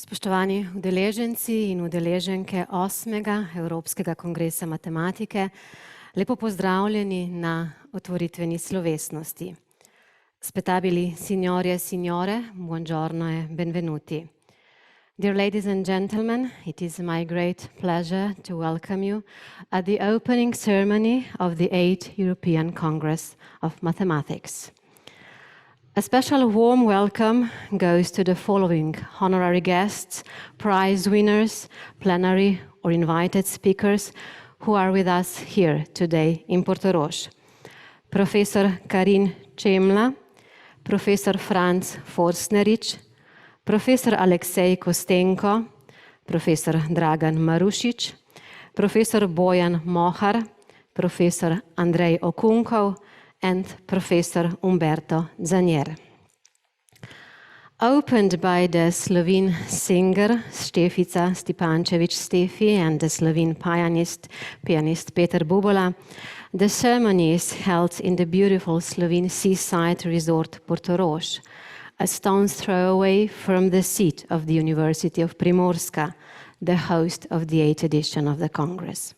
Spoštovani udeleženci in udeleženke 8. Evropskega kongresa matematike, lepo pozdravljeni na otvoritveni slovesnosti. Spetabili signore e signore, buongiorno e benvenuti. Dear ladies and gentlemen, it is my great pleasure to welcome you at the opening ceremony of the 8th European Congress of Mathematics. A special warm welcome goes to the following honorary guests, prize winners, plenary or invited speakers who are with us here today in Portorož. Professor KARINE CHEMLA, Professor Franz Forstnerič, Professor 𝐂𝐸𝐾 Kostenko, Professor Dragan Marušič, Professor Bojan Mohar, Professor Andrej Okunkov, and Professor Umberto Zanier. Opened by the Slovene singer Štefica Stipančević-Stefi and the Slovene pianist Peter Bubola, the ceremony is held in the beautiful Slovene seaside resort Portorož, a stone's throw away from the seat of the University of Primorska, the host of the 8th edition of the Congress.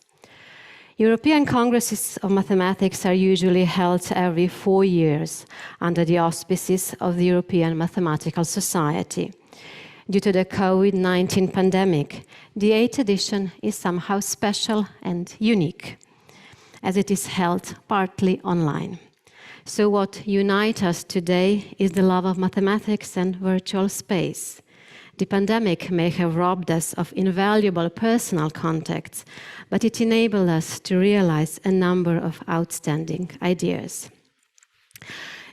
European Congresses of Mathematics are usually held every 4 years under the auspices of the European Mathematical Society. Due to the COVID-19 pandemic, the 8th edition is somehow special and unique, as it is held partly online. So what unites us today is the love of mathematics and virtual space. The pandemic may have robbed us of invaluable personal contacts, but it enabled us to realize a number of outstanding ideas.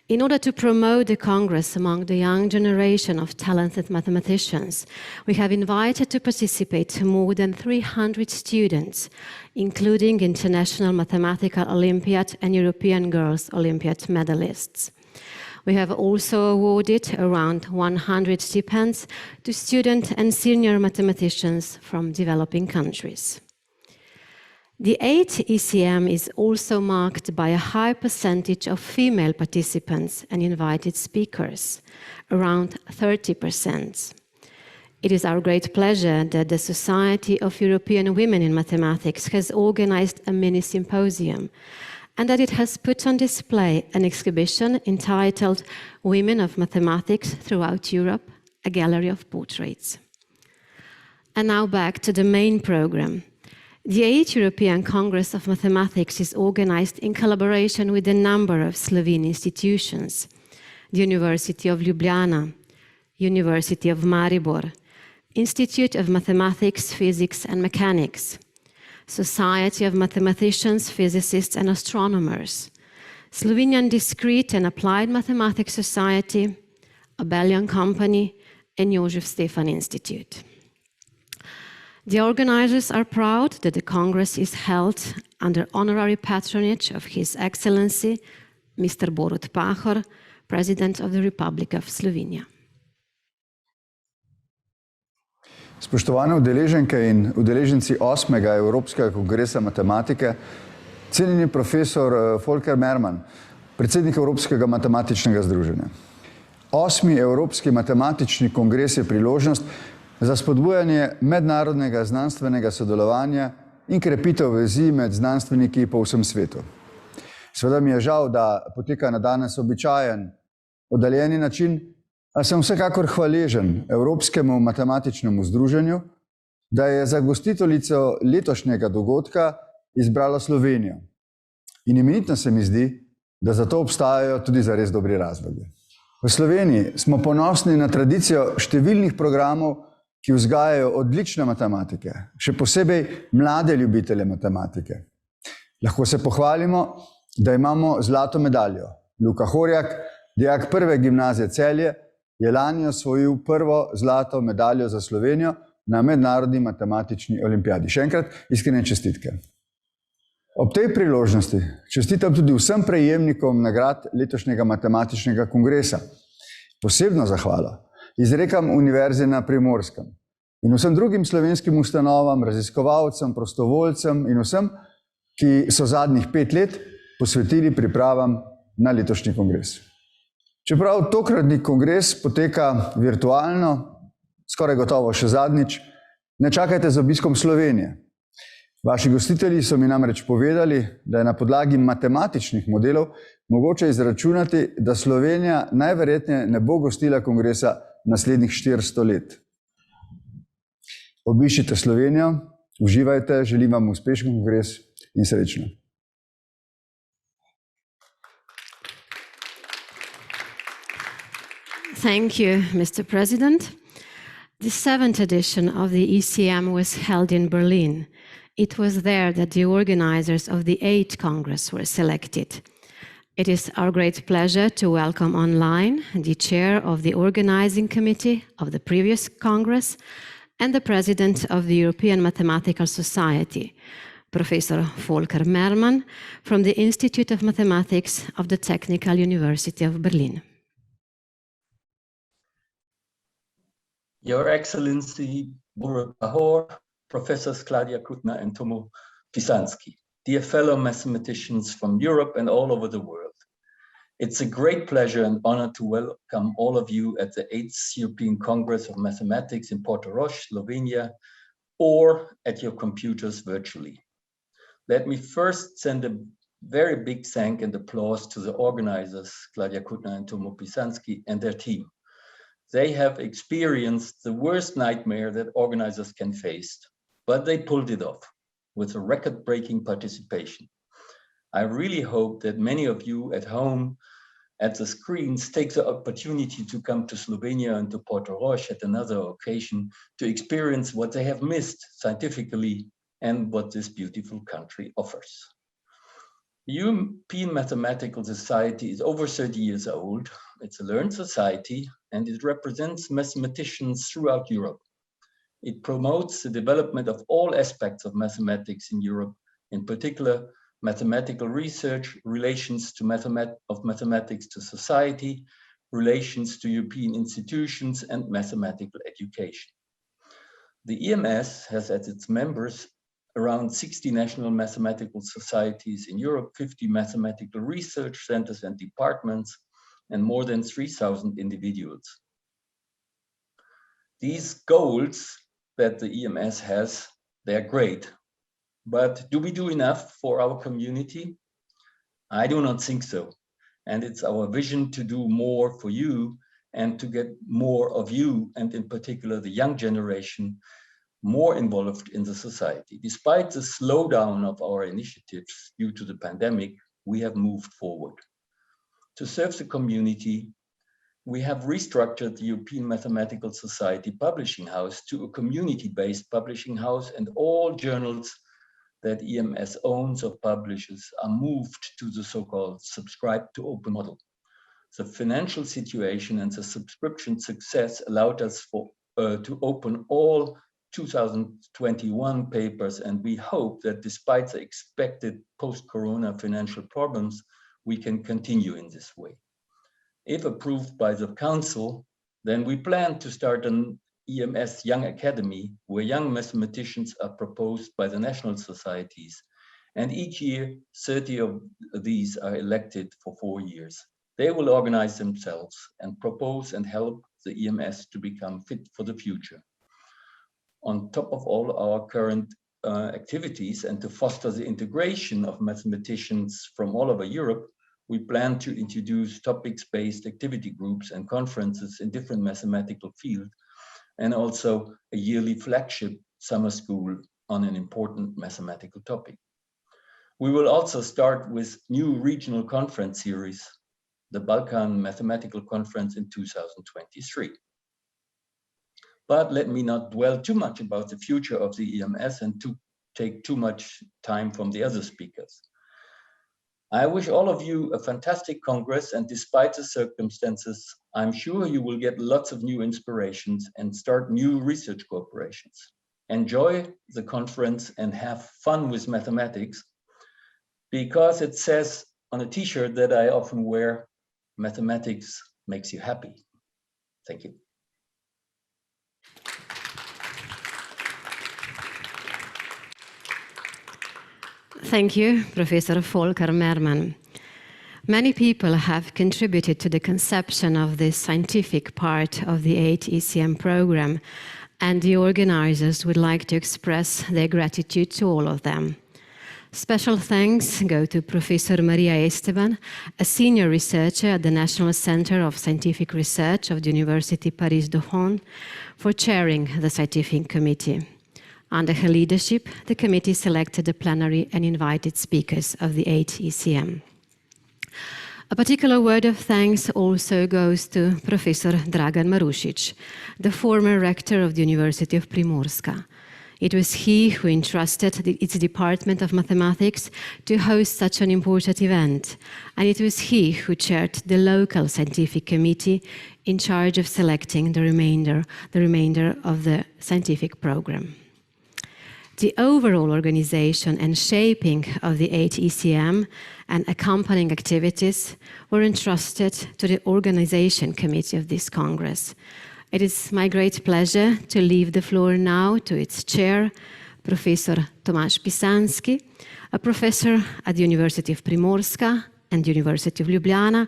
In order to promote the Congress among the young generation of talented mathematicians, we have invited to participate more than 300 students, including International Mathematical Olympiad and European Girls Olympiad medalists. We have also awarded around 100 stipends to student and senior mathematicians from developing countries. The 8th ECM is also marked by a high percentage of female participants and invited speakers, around 30%. It is our great pleasure that the Society of European Women in Mathematics has organized a mini symposium, and that it has put on display an exhibition entitled Women of Mathematics Throughout Europe, a gallery of portraits. And now back to the main program. The 8th European Congress of Mathematics is organized in collaboration with a number of Slovene institutions: the University of Ljubljana, University of Maribor, Institute of Mathematics, Physics and Mechanics, Society of Mathematicians, Physicists and Astronomers, Slovenian Discrete and Applied Mathematics Society, Abelian Company, and Jožef Stefan Institute. The organizers are proud that the Congress is held under honorary patronage of His Excellency, Mr. Borut Pahor, President of the Republic of Slovenia. Spoštovane udeleženke in udeleženci 8. Evropskega kongresa matematike, cenjeni profesor Volker Merman, predsednik Evropskega matematičnega združenja. 8. Evropski matematični kongres je priložnost za spodbujanje mednarodnega znanstvenega sodelovanja in krepitev vezi med znanstveniki po vsem svetu. Seveda mi je žal, da poteka na danes običajen, oddaljeni način, a sem vsekakor hvaležen Evropskemu matematičnemu združenju, da je za gostiteljico letošnjega dogodka izbralo Slovenijo. In imenitno se mi zdi, da za to obstajajo tudi zares dobri razlogi. V Sloveniji smo ponosni na tradicijo številnih programov, ki vzgajajo odlične matematike, še posebej mlade ljubitelje matematike. Lahko se pohvalimo, da imamo zlato medaljo. Luka Horjak, dijak prve gimnazije Celje, je lani osvojil prvo zlato medaljo za Slovenijo na mednarodni matematični olimpijadi. Še enkrat iskrene čestitke. Ob tej priložnosti čestitam tudi vsem prejemnikom nagrad letošnjega matematičnega kongresa. Posebno zahvalo izrekam Univerzi na Primorskem in vsem drugim slovenskim ustanovam, raziskovalcem, prostovoljcem in vsem, ki so zadnjih 5 let posvetili pripravam na letošnji kongres. Čeprav tokratni kongres poteka virtualno, skoraj gotovo še zadnjič, ne čakajte z obiskom Slovenije. Vaši gostitelji so mi namreč povedali, da je na podlagi matematičnih modelov mogoče izračunati, da Slovenija najverjetneje ne bo gostila kongresa naslednjih 400 let. Obiščite Slovenijo, uživajte, želim vam uspešen kongres in srečno. Thank you, Mr. President. The 7th edition of the ECM was held in Berlin. It was there that the organizers of the 8th Congress were selected. It is our great pleasure to welcome online the chair of the organizing committee of the previous Congress and the president of the European Mathematical Society, Professor Volker Merman, from the Institute of Mathematics of the Technical University of Berlin. Your Excellency Borut Pahor, Professors Claudia Kutner and Tomo Pisanski, dear fellow mathematicians from Europe and all over the world. It's a great pleasure and honor to welcome all of you at the 8th European Congress of Mathematics in Portorož, Slovenia, or at your computers virtually. Let me first send a very big thank and applause to the organizers, Claudia Kutner and Tomo Pisanski, and their team. They have experienced the worst nightmare that organizers can face, but they pulled it off with a record-breaking participation. I really hope that many of you at home at the screens take the opportunity to come to Slovenia and to Portorož at another occasion to experience what they have missed scientifically and what this beautiful country offers. The European Mathematical Society is over 30 years old. It's a learned society and it represents mathematicians throughout Europe. It promotes the development of all aspects of mathematics in Europe, in particular mathematical research, relations to mathematics to society, relations to European institutions, and mathematical education. The EMS has as its members around 60 national mathematical societies in Europe, 50 mathematical research centers and departments, and more than 3,000 individuals. These goals that the EMS has, they're great. But do we do enough for our community? I do not think so. And it's our vision to do more for you and to get more of you, and in particular the young generation, more involved in the society. Despite the slowdown of our initiatives due to the pandemic, we have moved forward. To serve the community, we have restructured the European Mathematical Society Publishing House to a community-based publishing house, and all journals that EMS owns or publishes are moved to the so-called subscribe to open model. The financial situation and the subscription success allowed us to open all 2021 papers, and we hope that despite the expected post-corona financial problems, we can continue in this way. If approved by the Council, then we plan to start an EMS Young Academy, where young mathematicians are proposed by the national societies, and each year 30 of these are elected for 4 years. They will organize themselves and propose and help the EMS to become fit for the future. On top of all our current activities, and to foster the integration of mathematicians from all over Europe, we plan to introduce topics-based activity groups and conferences in different mathematical fields, and also a yearly flagship summer school on an important mathematical topic. We will also start with new regional conference series, the Balkan Mathematical Conference in 2023. But let me not dwell too much about the future of the EMS and to take too much time from the other speakers. I wish all of you a fantastic Congress, and despite the circumstances, I'm sure you will get lots of new inspirations and start new research cooperations. Enjoy the conference and have fun with mathematics, because it says on a t-shirt that I often wear, mathematics makes you happy. Thank you. Thank you, Professor Volker Merman. Many people have contributed to the conception of this scientific part of the 8 ECM program, and the organizers would like to express their gratitude to all of them. Special thanks go to Professor Maria Esteban, a senior researcher at the National Center of Scientific Research of the University Paris-Dauphine, for chairing the scientific committee. Under her leadership, the committee selected the plenary and invited speakers of the 8 ECM. A particular word of thanks also goes to Professor Dragan Marušić, the former rector of the University of Primorska. It was he who entrusted its Department of Mathematics to host such an important event, and it was he who chaired the local scientific committee in charge of selecting the remainder of the scientific program. The overall organization and shaping of the 8 ECM and accompanying activities were entrusted to the organization committee of this Congress. It is my great pleasure to leave the floor now to its chair, Professor Tomasz Pisanski, a professor at the University of Primorska and the University of Ljubljana,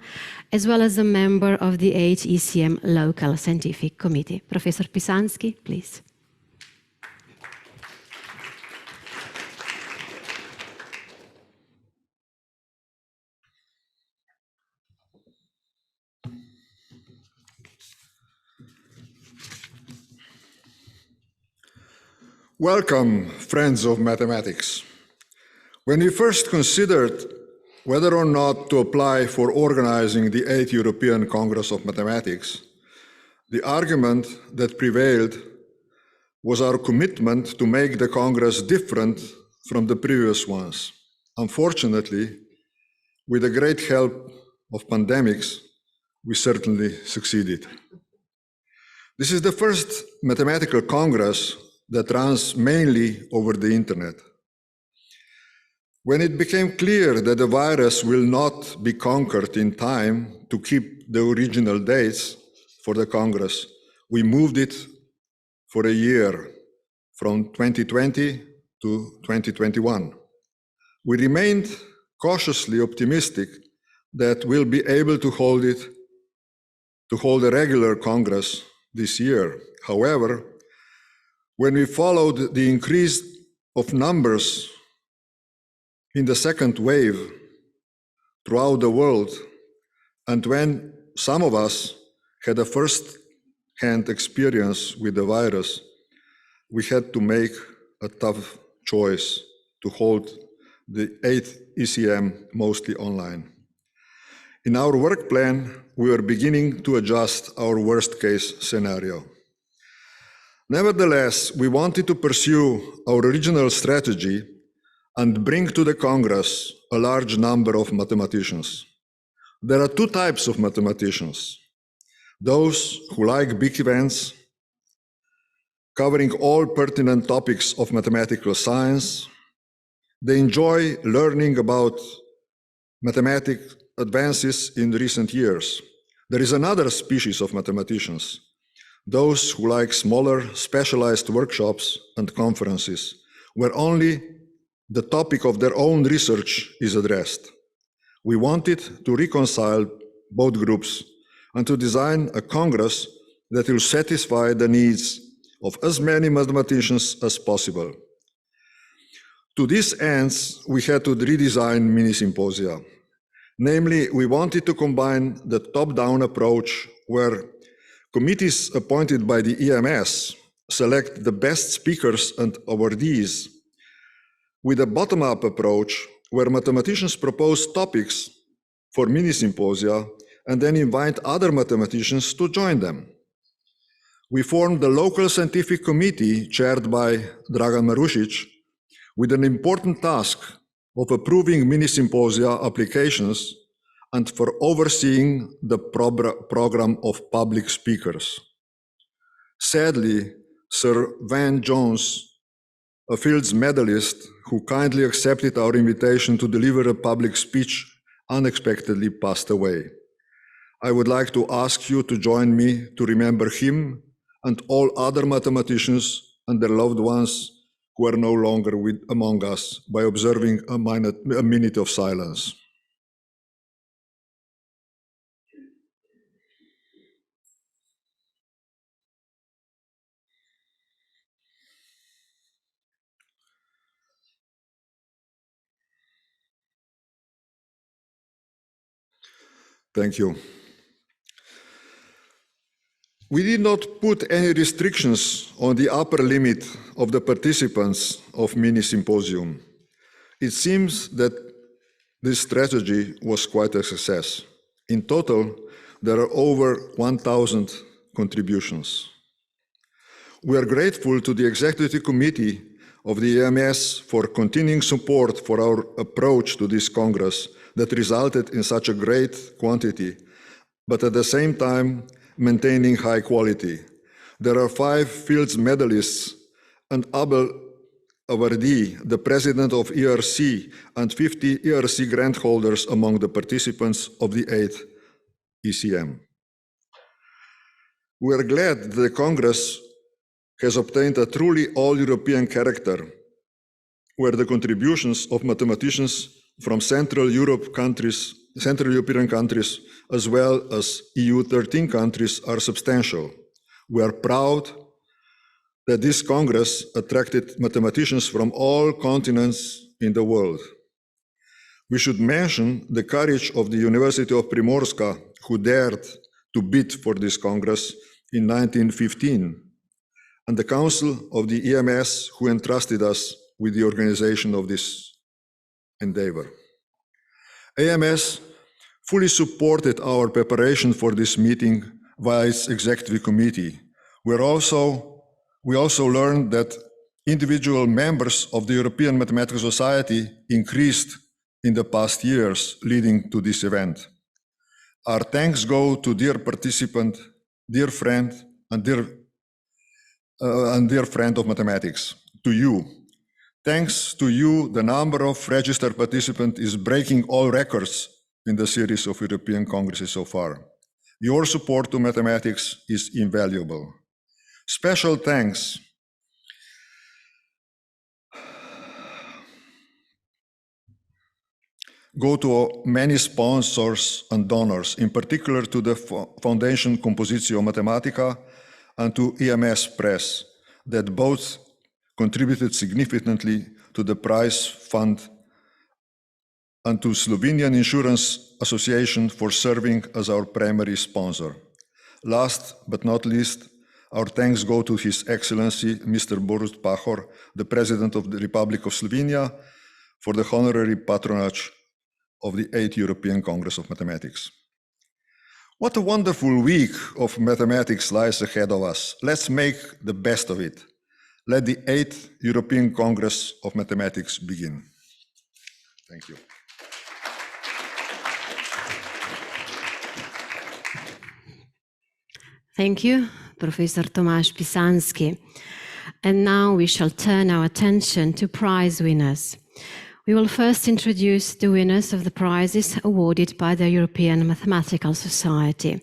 as well as a member of the 8 ECM local scientific committee. Professor Pisanski, please. Welcome, friends of mathematics. When we first considered whether or not to apply for organizing the 8th European Congress of Mathematics, the argument that prevailed was our commitment to make the Congress different from the previous ones. Unfortunately, with the great help of pandemics, we certainly succeeded. This is the first mathematical Congress that runs mainly over the internet. When it became clear that the virus will not be conquered in time to keep the original dates for the Congress, we moved it for a year, from 2020 to 2021. We remained cautiously optimistic that we'll be able to hold a regular Congress this year. However, when we followed the increase of numbers in the second wave throughout the world, and when some of us had a first-hand experience with the virus, we had to make a tough choice to hold the 8th ECM mostly online. In our work plan, we were beginning to adjust our worst-case scenario. Nevertheless, we wanted to pursue our original strategy and bring to the Congress a large number of mathematicians. There are two types of mathematicians: those who like big events, covering all pertinent topics of mathematical science. They enjoy learning about mathematical advances in recent years. There is another species of mathematicians, those who like smaller, specialized workshops and conferences, where only the topic of their own research is addressed. We wanted to reconcile both groups and to design a Congress that will satisfy the needs of as many mathematicians as possible. To these ends, we had to redesign mini-symposia. Namely, we wanted to combine the top-down approach, where committees appointed by the EMS select the best speakers and awardees, with a bottom-up approach, where mathematicians propose topics for mini-symposia and then invite other mathematicians to join them. We formed the local scientific committee chaired by Dragan Marušić with an important task of approving mini-symposia applications and for overseeing the program of public speakers. Sadly, Sir Van Jones, a Fields medalist who kindly accepted our invitation to deliver a public speech, unexpectedly passed away. I would like to ask you to join me to remember him and all other mathematicians and their loved ones who are no longer among us by observing a minute of silence. Thank you. We did not put any restrictions on the upper limit of the participants of mini-symposium. It seems that this strategy was quite a success. In total, there are over 1,000 contributions. We are grateful to the Executive Committee of the EMS for continuing support for our approach to this Congress that resulted in such a great quantity, but at the same time, maintaining high quality. There are 5 Fields medalists and Abel Awardi, the president of ERC, and 50 ERC grant holders among the participants of the 8th ECM. We are glad that the Congress has obtained a truly all-European character, where the contributions of mathematicians from Central European countries, as well as EU 13 countries, are substantial. We are proud that this Congress attracted mathematicians from all continents in the world. We should mention the courage of the University of Primorska, who dared to bid for this Congress in 1915, and the Council of the EMS, who entrusted us with the organization of this endeavor. AMS fully supported our preparation for this meeting via its executive committee. We also learned that individual members of the European Mathematical Society increased in the past years leading to this event. Our thanks go to dear participant, dear friend, and dear friend of mathematics, to you. Thanks to you, the number of registered participants is breaking all records in the series of European Congresses so far. Your support to mathematics is invaluable. Special thanks go to many sponsors and donors, in particular to the Foundation Compositio Mathematica and to EMS Press, that both contributed significantly to the prize fund, and to Slovenian Insurance Association for serving as our primary sponsor. Last but not least, our thanks go to His Excellency Mr. Borut Pahor, the President of the Republic of Slovenia, for the honorary patronage of the 8th European Congress of Mathematics. What a wonderful week of mathematics lies ahead of us. Let's make the best of it. Let the 8th European Congress of Mathematics begin. Thank you. Thank you, Professor Tomaž Pisanski. And now we shall turn our attention to prize winners. We will first introduce the winners of the prizes awarded by the European Mathematical Society.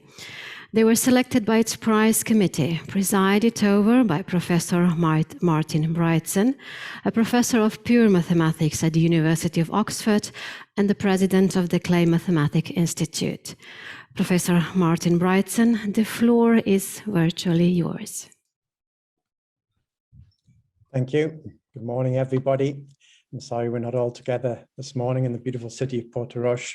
They were selected by its prize committee, presided over by Professor Martin Brytzen, a professor of pure mathematics at the University of Oxford and the president of the Clay Mathematic Institute. Professor Martin Brytzen, the floor is virtually yours. Thank you. Good morning, everybody. I'm sorry we're not all together this morning in the beautiful city of Portorož.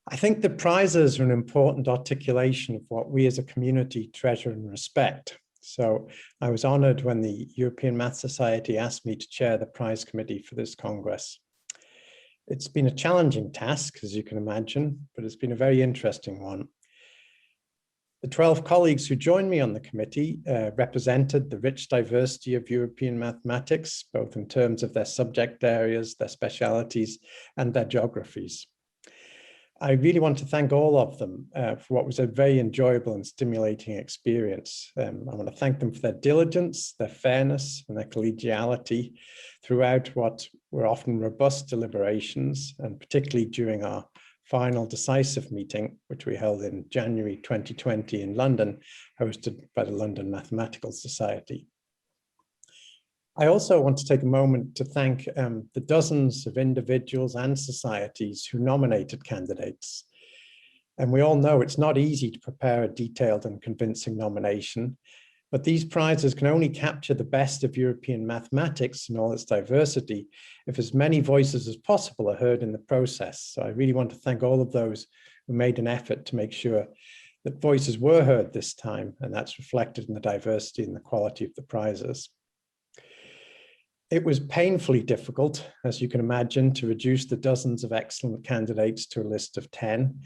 I think the prizes are an important articulation of what we as a community treasure and respect. So I was honored when the European Math Society asked me to chair the prize committee for this Congress. It's been a challenging task, as you can imagine, but it's been a very interesting one. The 12 colleagues who joined me on the committee represented the rich diversity of European mathematics, both in terms of their subject areas, their specialities, and their geographies. I really want to thank all of them for what was a very enjoyable and stimulating experience. I want to thank them for their diligence, their fairness, and their collegiality throughout what were often robust deliberations, and particularly during our final decisive meeting, which we held in January 2020 in London, hosted by the London Mathematical Society. I also want to take a moment to thank the dozens of individuals and societies who nominated candidates. And we all know it's not easy to prepare a detailed and convincing nomination, but these prizes can only capture the best of European mathematics in all its diversity if as many voices as possible are heard in the process. So I really want to thank all of those who made an effort to make sure that voices were heard this time, and that's reflected in the diversity and the quality of the prizes. It was painfully difficult, as you can imagine, to reduce the dozens of excellent candidates to a list of 10.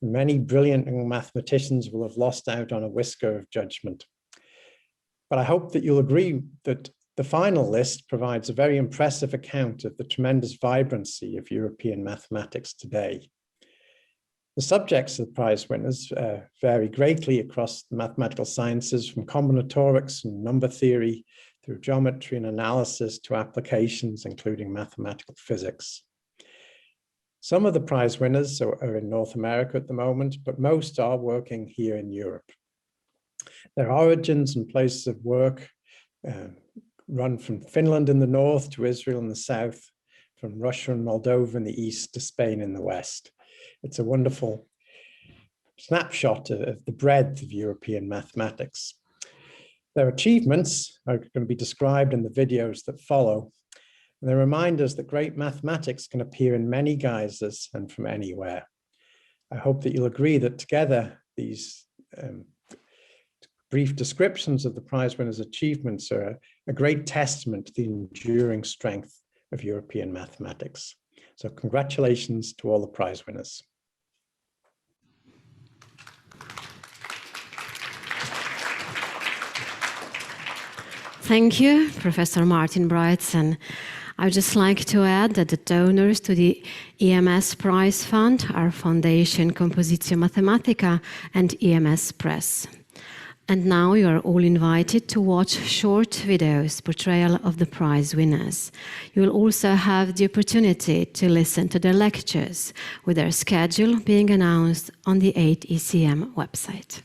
Many brilliant young mathematicians will have lost out on a whisker of judgment. But I hope that you'll agree that the final list provides a very impressive account of the tremendous vibrancy of European mathematics today. The subjects of the prize winners vary greatly across the mathematical sciences, from combinatorics and number theory through geometry and analysis to applications, including mathematical physics. Some of the prize winners are in North America at the moment, but most are working here in Europe. Their origins and places of work run from Finland in the north to Israel in the south, from Russia and Moldova in the east to Spain in the west. It's a wonderful snapshot of the breadth of European mathematics. Their achievements are going to be described in the videos that follow, and they remind us that great mathematics can appear in many guises and from anywhere. I hope that you'll agree that together these brief descriptions of the prize winners' achievements are a great testament to the enduring strength of European mathematics. So congratulations to all the prize winners. Thank you, Professor Martin Brytzen. I would just like to add that the donors to the EMS Prize Fund are Foundation Compositio Mathematica and EMS Press. And now you are all invited to watch short videos portrayal of the prize winners. You will also have the opportunity to listen to their lectures, with their schedule being announced on the 8ECM website.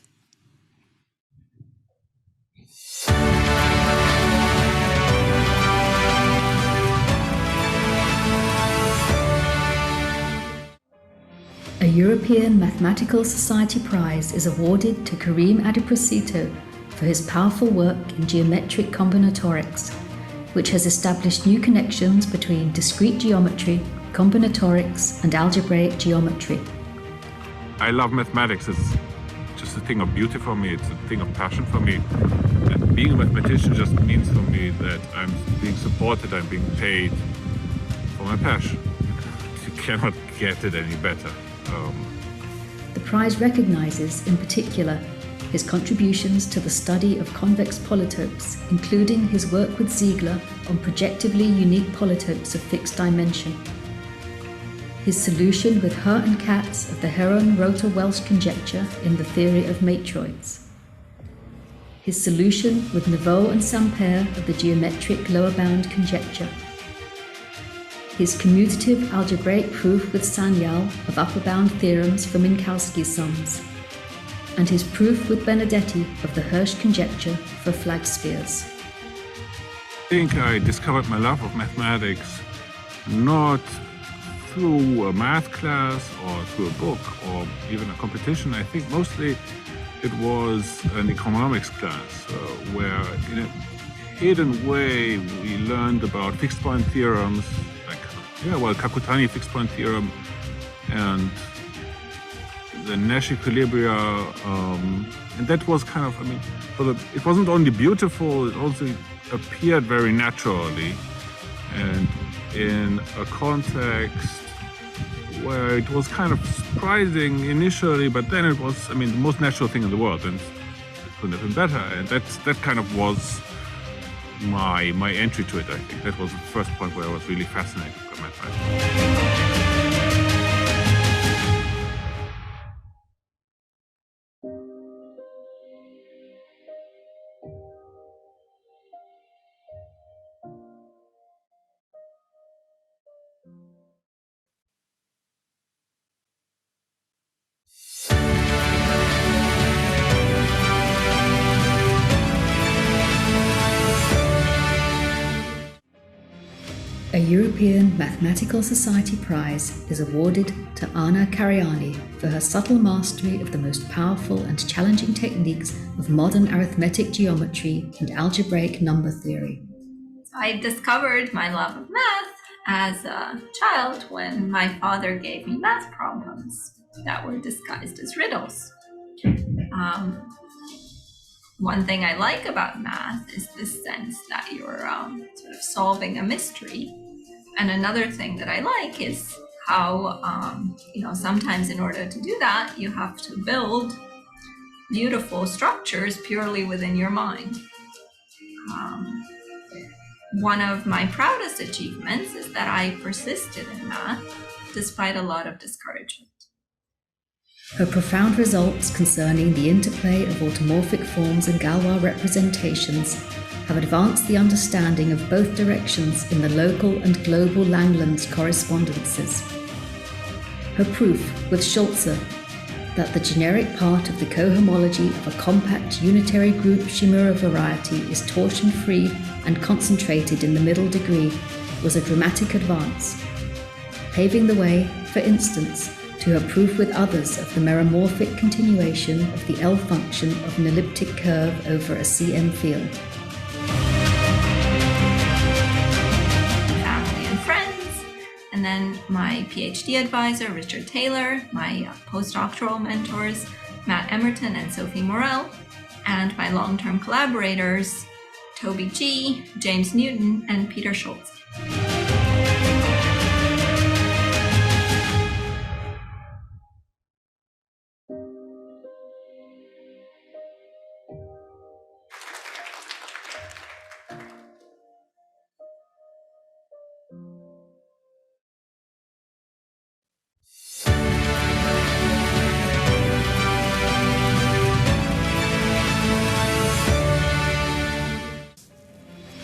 A European Mathematical Society Prize is awarded to Karim Adipocito for his powerful work in geometric combinatorics, which has established new connections between discrete geometry, combinatorics, and algebraic geometry. I love mathematics. It's just a thing of beauty for me. It's a thing of passion for me. And being a mathematician just means for me that I'm being supported, I'm being paid for my passion. You cannot get it any better. The prize recognizes, in particular, his contributions to the study of convex polytopes, including his work with Ziegler on projectively unique polytopes of fixed dimension. His solution with 𝐎𝐸 and 𝐞𝐬𝐧𝐢 of the Heron-Rotor-Welsh conjecture in the theory of matroids. His solution with Neveu and Sampere of the geometric lower bound conjecture. His commutative algebraic proof with Sanyal of upper bound theorems for Minkowski sums, and his proof with Benedetti of the Hirsch conjecture for flag spheres. I think I discovered my love of mathematics not through a math class or through a book or even a competition. I think mostly it was an economics class where in a hidden way we learned about fixed point theorems, like Kakutani fixed point theorem and the Nash equilibria, and that was kind of, it wasn't only beautiful, it also appeared very naturally and in a context where it was kind of surprising initially, but then it was, the most natural thing in the world, and it couldn't have been better. And that kind of was my entry to it, I think. That was the first point where I was really fascinated by mathematics. A European Mathematical Society Prize is awarded to Anna CARAIANY for her subtle mastery of the most powerful and challenging techniques of modern arithmetic geometry and algebraic number theory. I discovered my love of math as a child when my father gave me math problems that were disguised as riddles. One thing I like about math is this sense that you're sort of solving a mystery. And another thing that I like is how, sometimes in order to do that, you have to build beautiful structures purely within your mind. One of my proudest achievements is that I persisted in math despite a lot of discouragement. Her profound results concerning the interplay of automorphic forms and Galois representations have advanced the understanding of both directions in the local and global Langlands correspondences. Her proof with Schulze that the generic part of the cohomology of a compact unitary group Shimura variety is torsion-free and concentrated in the middle degree was a dramatic advance, paving the way, for instance, to her proof with others of the meromorphic continuation of the L function of an elliptic curve over a CM field. Family and friends, and then my PhD advisor, Richard Taylor, my postdoctoral mentors, Matt Emerton and Sophie Morel, and my long-term collaborators, Toby G., James Newton, and Peter Schulze.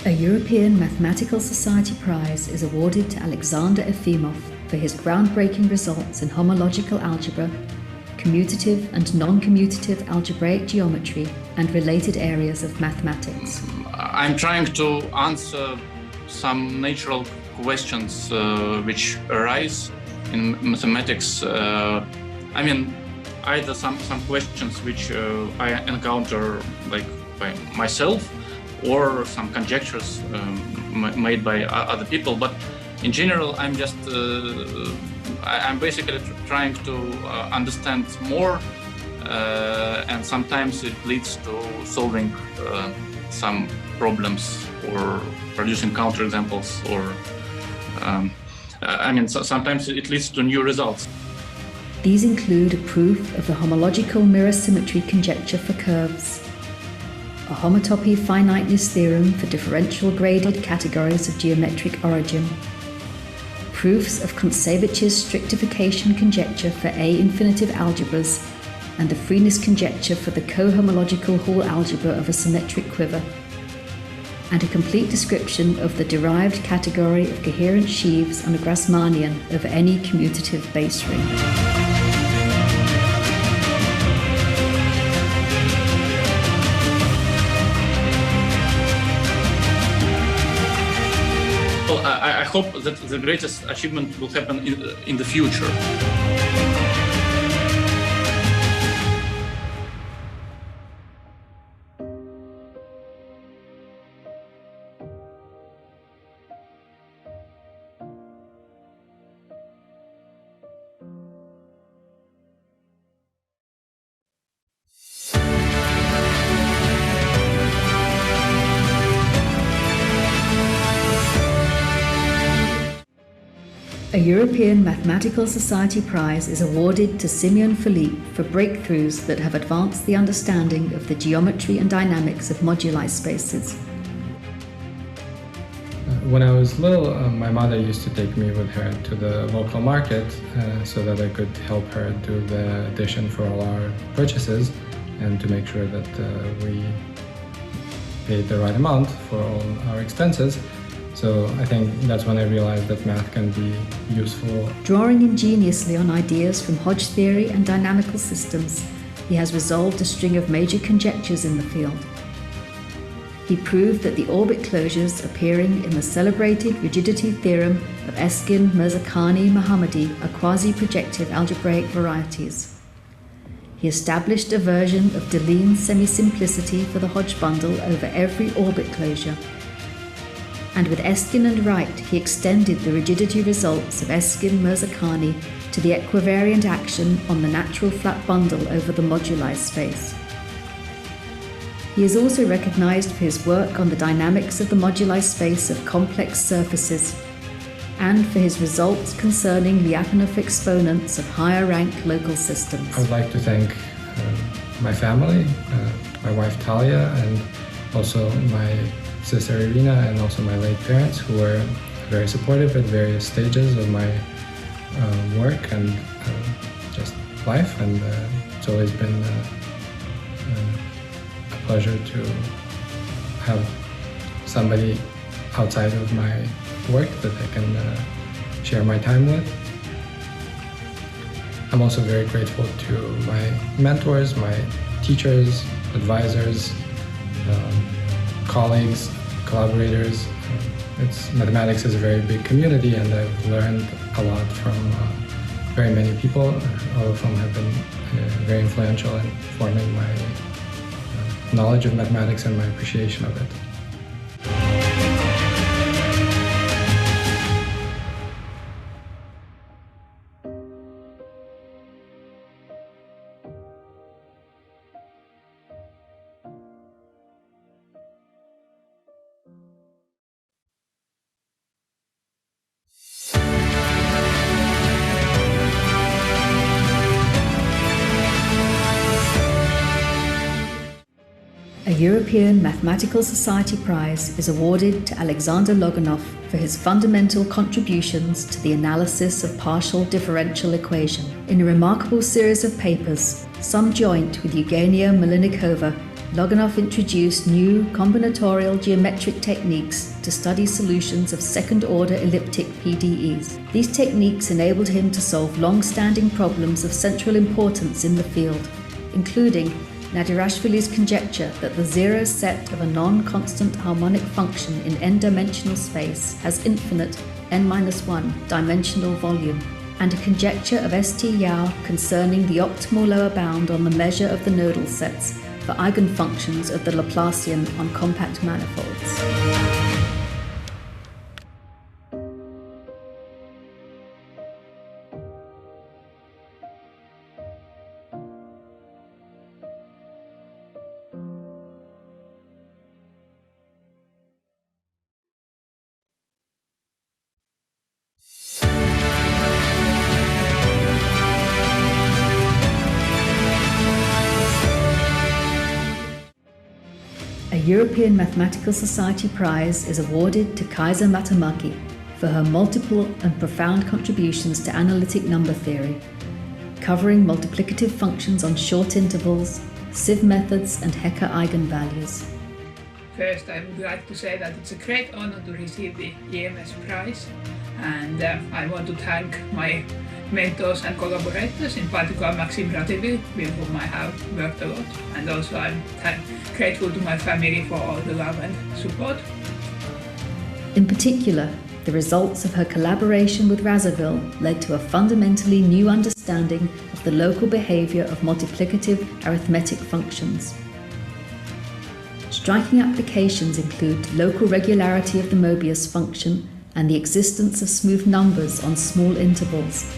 A European Mathematical Society Prize is awarded to Alexander Efimov for his groundbreaking results in homological algebra, commutative and non-commutative algebraic geometry, and related areas of mathematics. I'm trying to answer some natural questions which arise in mathematics I mean, either some questions which I encounter like by myself, or some conjectures made by other people. But in general, I'm just I'm basically trying to understand more, and sometimes it leads to solving some problems or producing counterexamples, or I mean, sometimes it leads to new results. These include a proof of the homological mirror symmetry conjecture for curves, a homotopy finiteness theorem for differential graded categories of geometric origin, proofs of Ksantsevich's strictification conjecture for A-infinitive algebras, and the freeness conjecture for the cohomological Hall algebra of a symmetric quiver, and a complete description of the derived category of coherent sheaves on a Grassmannian of any commutative base ring. Well, I hope that the greatest achievement will happen in the future. A European Mathematical Society Prize is awarded to Simeon Philippe for breakthroughs that have advanced the understanding of the geometry and dynamics of moduli spaces. When I was little, my mother used to take me with her to the local market so that I could help her do the addition for all our purchases and to make sure that we paid the right amount for all our expenses. So I think that's when I realized that math can be useful. Drawing ingeniously on ideas from Hodge theory and dynamical systems, he has resolved a string of major conjectures in the field. He proved that the orbit closures appearing in the celebrated rigidity theorem of 𝐎𝐲𝐞𝐬𝐵 are quasi-projective algebraic varieties. He established a version of Deligne's semi-simplicity for the Hodge bundle over every orbit closure. And with Eskin and Wright, he extended the rigidity results of Eskin-Mirzakhani to the equivariant action on the natural flat bundle over the moduli space. He is also recognized for his work on the dynamics of the moduli space of complex surfaces, and for his results concerning Lyapunov exponents of higher-rank local systems. I would like to thank my family, my wife Talia, and also my sister Irina, and also my late parents, who were very supportive at various stages of my work and just life. And it's always been a pleasure to have somebody outside of my work that I can share my time with. I'm also very grateful to my mentors, my teachers, advisors, colleagues, collaborators. Mathematics is a very big community, and I've learned a lot from very many people, all of whom have been very influential in forming my knowledge of mathematics and my appreciation of it. A European Mathematical Society Prize is awarded to Alexander Loganov for his fundamental contributions to the analysis of partial differential equation. In a remarkable series of papers, some joint with Eugenia Malinikova, Loganov introduced new combinatorial geometric techniques to study solutions of second-order elliptic PDEs. These techniques enabled him to solve long-standing problems of central importance in the field, including Nadirashvili's conjecture that the zero set of a non-constant harmonic function in n-dimensional space has infinite n-1 dimensional volume, and a conjecture of St-Yao concerning the optimal lower bound on the measure of the nodal sets for eigenfunctions of the Laplacian on compact manifolds. A European Mathematical Society Prize is awarded to 𝐒𝐲𝐬𝐬 for her multiple and profound contributions to analytic number theory, covering multiplicative functions on short intervals, sieve methods, and Hecke eigenvalues. First, I would like to say that it's a great honor to receive the EMS prize, and I want to thank my mentors and collaborators, in particular Maxime Rativille, with whom I have worked a lot, and also I'm grateful to my family for all the love and support. In particular, the results of her collaboration with Rativille led to a fundamentally new understanding of the local behavior of multiplicative arithmetic functions. Striking applications include local regularity of the Mobius function and the existence of smooth numbers on small intervals,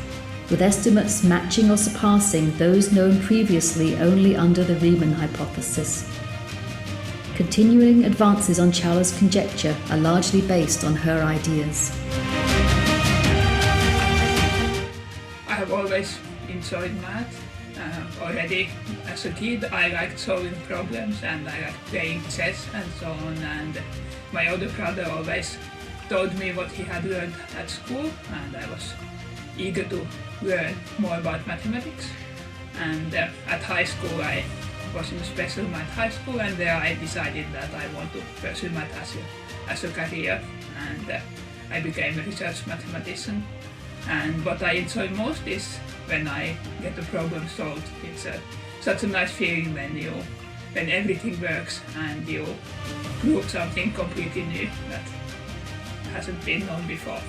with estimates matching or surpassing those known previously only under the Riemann hypothesis. Continuing advances on Chala's conjecture are largely based on her ideas. I have always enjoyed math. Already as a kid, I liked solving problems and I liked playing chess and so on, and my older brother always told me what he had learned at school, and I was eager to learn more about mathematics. And at high school I was in a special math high school, and there I decided that I want to pursue math as a career, and I became a research mathematician. And what I enjoy most is when I get a problem solved. It's such a nice feeling when everything works and you prove something completely new that hasn't been known before.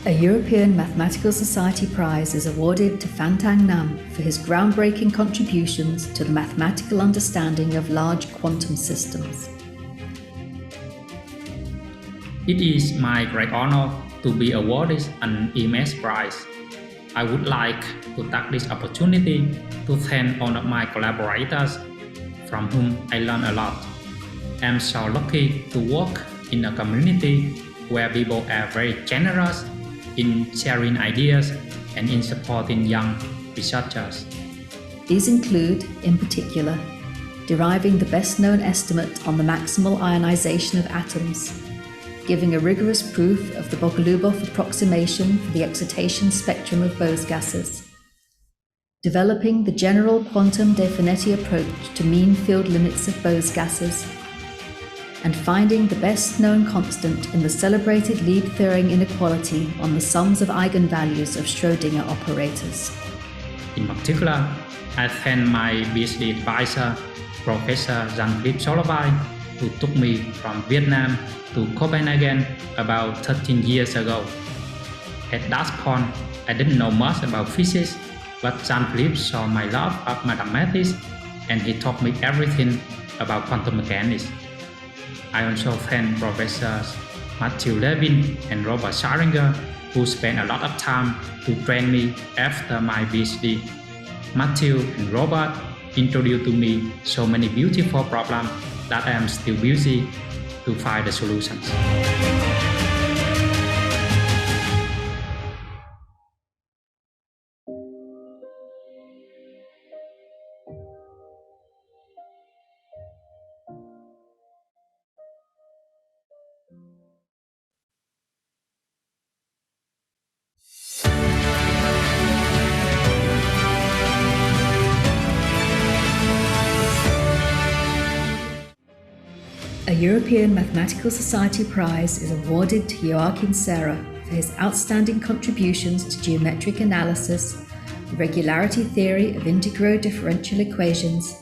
A European Mathematical Society Prize is awarded to Phan Thanh Nam for his groundbreaking contributions to the mathematical understanding of large quantum systems. It is my great honor to be awarded an EMS prize. I would like to take this opportunity to thank all of my collaborators, from whom I learned a lot. I'm so lucky to work in a community where people are very generous in sharing ideas and in supporting young researchers. These include, in particular, deriving the best-known estimate on the maximal ionization of atoms, giving a rigorous proof of the Bogoliubov approximation for the excitation spectrum of Bose gases, developing the general quantum de Finetti approach to mean field limits of Bose gases, and finding the best-known constant in the celebrated Lieb-Thüring inequality on the sums of eigenvalues of Schrödinger operators. In particular, I thank my PhD advisor, Professor Jean-Philippe Solovay, who took me from Vietnam to Copenhagen about 13 years ago. At that point, I didn't know much about physics, but Jean-Philippe saw my love of mathematics and he taught me everything about quantum mechanics. I also thank Professors Matthew Levin and Robert Schrödinger, who spent a lot of time to train me after my PhD. Matthew and Robert introduced to me so many beautiful problems that I am still busy to find the solutions. A European Mathematical Society Prize is awarded to Joachim SERRA for his outstanding contributions to geometric analysis, the regularity theory of integral differential equations,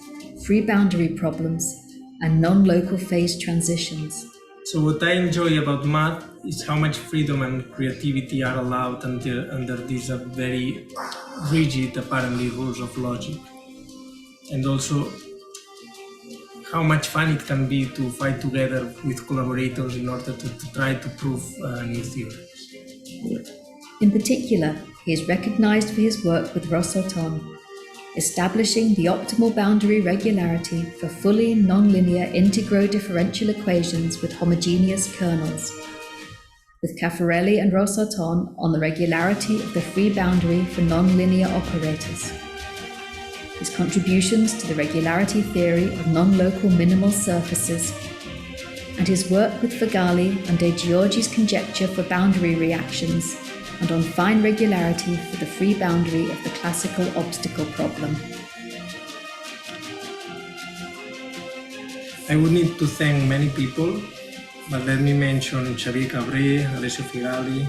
free boundary problems, and non-local phase transitions. So what I enjoy about math is how much freedom and creativity are allowed under these very rigid, apparently, rules of logic. And also how much fun it can be to fight together with collaborators in order to try to prove new theorems. In particular, he is recognized for his work with Rossauton, establishing the optimal boundary regularity for fully nonlinear integral differential equations with homogeneous kernels, with Caffarelli and Rossauton on the regularity of the free boundary for nonlinear operators. His contributions to the regularity theory of non-local minimal surfaces, and his work with Fagali on de Giorgi's conjecture for boundary reactions and on fine regularity for the free boundary of the classical obstacle problem. I would need to thank many people, but let me mention Xavier Cabré, Alessio Fagali,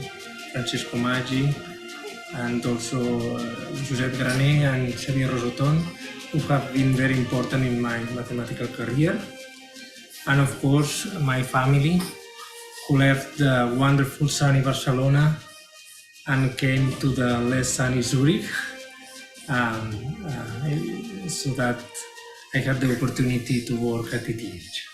Francesco Maggi, and also Josep Granet and Xavier Rossauton, who have been very important in my mathematical career. And of course, my family, who left the wonderful sunny Barcelona and came to the less sunny Zurich, so that I had the opportunity to work at ETH.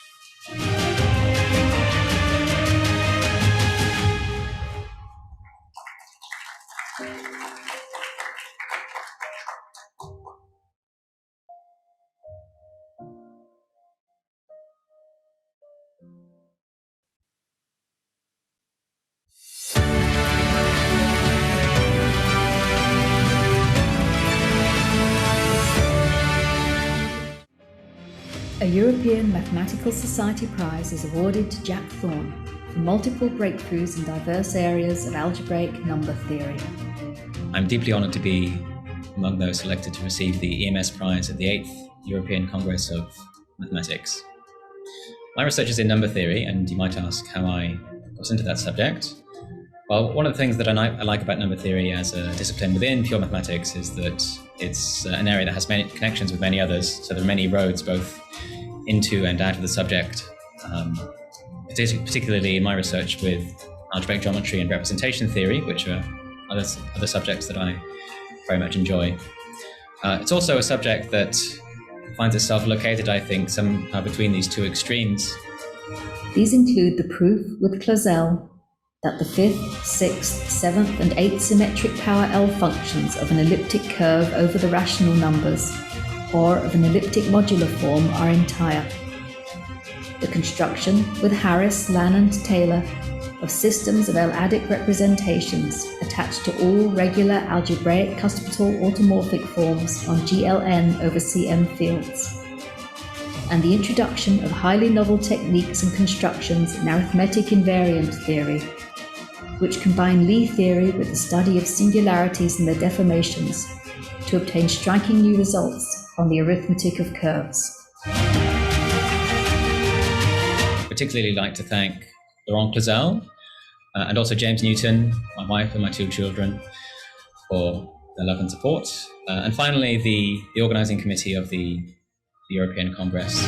A European Mathematical Society Prize is awarded to Jack Thorne for multiple breakthroughs in diverse areas of algebraic number theory. I'm deeply honoured to be among those selected to receive the EMS Prize at the 8th European Congress of Mathematics. My research is in number theory, and you might ask how I got into that subject. Well, one of the things that I like about number theory as a discipline within pure mathematics is that it's an area that has many connections with many others, so there are many roads both into and out of the subject, particularly in my research with algebraic geometry and representation theory, which are other subjects that I very much enjoy. It's also a subject that finds itself located, I think, somehow between these two extremes. These include the proof with Clauzel that the 5th, 6th, 7th and 8th symmetric power L functions of an elliptic curve over the rational numbers or of an elliptic modular form are entire. The construction with Harris, Lan and Taylor of systems of L-adic representations attached to all regular algebraic cuspidal automorphic forms on GLN over CM fields. And the introduction of highly novel techniques and constructions in arithmetic invariant theory, which combine Lie theory with the study of singularities and their deformations to obtain striking new results on the arithmetic of curves. I'd particularly like to thank Laurent Clauzel and also James Newton, my wife and my 2 children, for their love and support. And finally, the organising committee of the European Congress.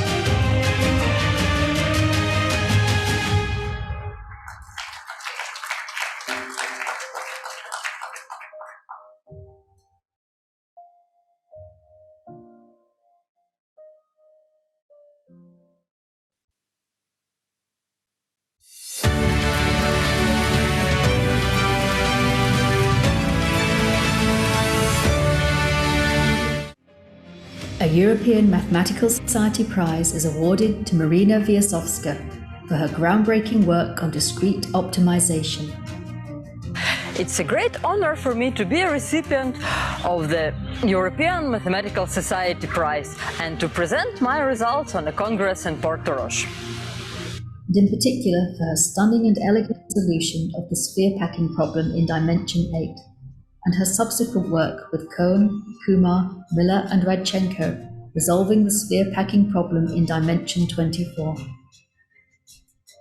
A European Mathematical Society Prize is awarded to MARYNA VIAZOVSKA for her groundbreaking work on discrete optimization. It's a great honor for me to be a recipient of the European Mathematical Society Prize and to present my results on the Congress in Portorož. And in particular for her stunning and elegant solution of the sphere packing problem in dimension 8, and her subsequent work with Cohen, Kumar, Miller and Radchenko, resolving the sphere packing problem in dimension 24.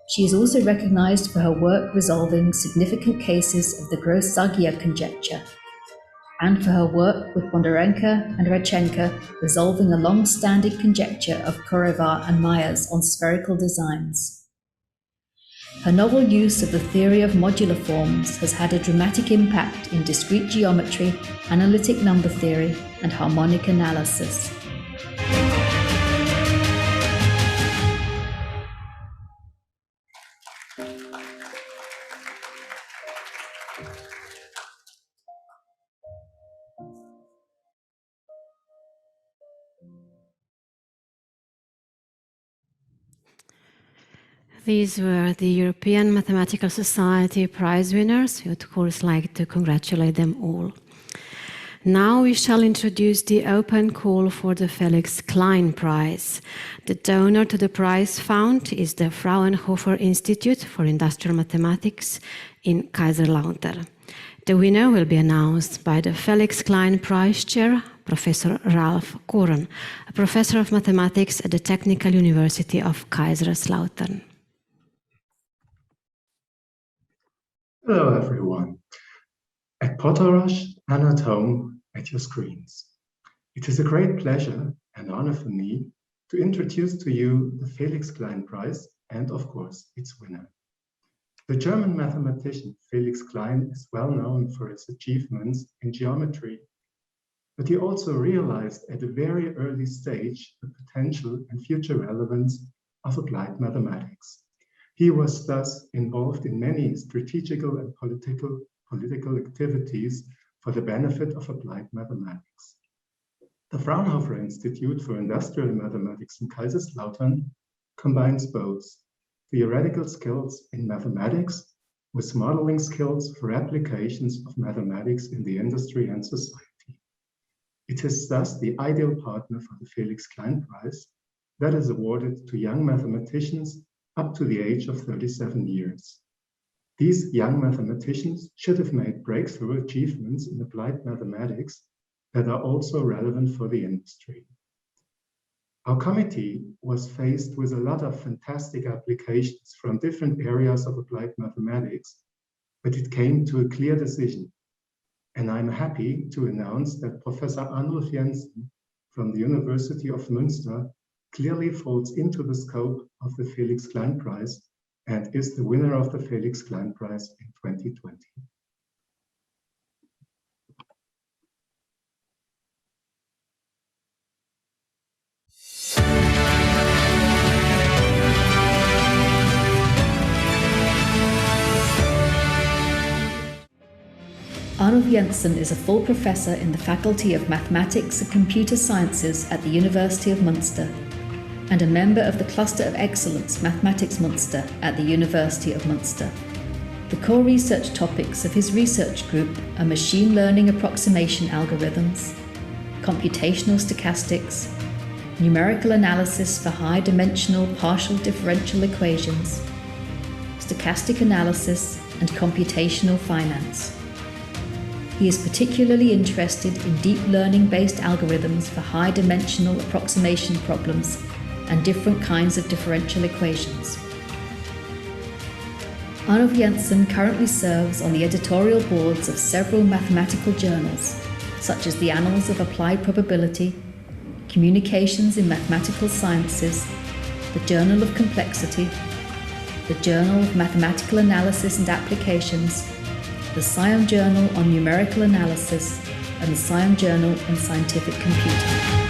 She is also recognized for her work resolving significant cases of the 𝐎𝐲𝐬𝐬 conjecture, and for her work with Bondarenko and Radchenko resolving a long-standing conjecture of Korevar and Myers on spherical designs. Her novel use of the theory of modular forms has had a dramatic impact in discrete geometry, analytic number theory, and harmonic analysis. These were the European Mathematical Society prize winners. We would of course like to congratulate them all. Now we shall introduce the open call for the Felix Klein Prize. The donor to the prize fund is the Fraunhofer Institute for Industrial Mathematics in Kaiserslautern. The winner will be announced by the Felix Klein Prize Chair, Professor Ralph Koren, a professor of mathematics at the Technical University of Kaiserslautern. Hello everyone. At Portorož and at home at your screens. It is a great pleasure and honor for me to introduce to you the Felix Klein Prize and of course its winner. The German mathematician Felix Klein is well known for his achievements in geometry, but he also realized at a very early stage the potential and future relevance of applied mathematics. He was thus involved in many strategical and political activities for the benefit of applied mathematics. The Fraunhofer Institute for Industrial Mathematics in Kaiserslautern combines both theoretical skills in mathematics with modeling skills for applications of mathematics in the industry and society. It is thus the ideal partner for the Felix Klein Prize that is awarded to young mathematicians up to the age of 37 years. These young mathematicians should have made breakthrough achievements in applied mathematics that are also relevant for the industry. Our committee was faced with a lot of fantastic applications from different areas of applied mathematics, but it came to a clear decision. And I'm happy to announce that Professor Arnulf Jensen from the University of Münster clearly falls into the scope of the Felix Klein Prize and is the winner of the Felix Klein Prize in 2020. Arnulf Jensen is a full professor in the Faculty of Mathematics and Computer Sciences at the University of Münster and a member of the Cluster of Excellence Mathematics Münster at the University of Münster. The core research topics of his research group are machine learning approximation algorithms, computational stochastics, numerical analysis for high-dimensional partial differential equations, stochastic analysis, and computational finance. He is particularly interested in deep learning-based algorithms for high-dimensional approximation problems and different kinds of differential equations. Arnulf Jensen currently serves on the editorial boards of several mathematical journals, such as the Annals of Applied Probability, Communications in Mathematical Sciences, the Journal of Complexity, the Journal of Mathematical Analysis and Applications, the Science Journal on Numerical Analysis, and the Science Journal on Scientific Computing.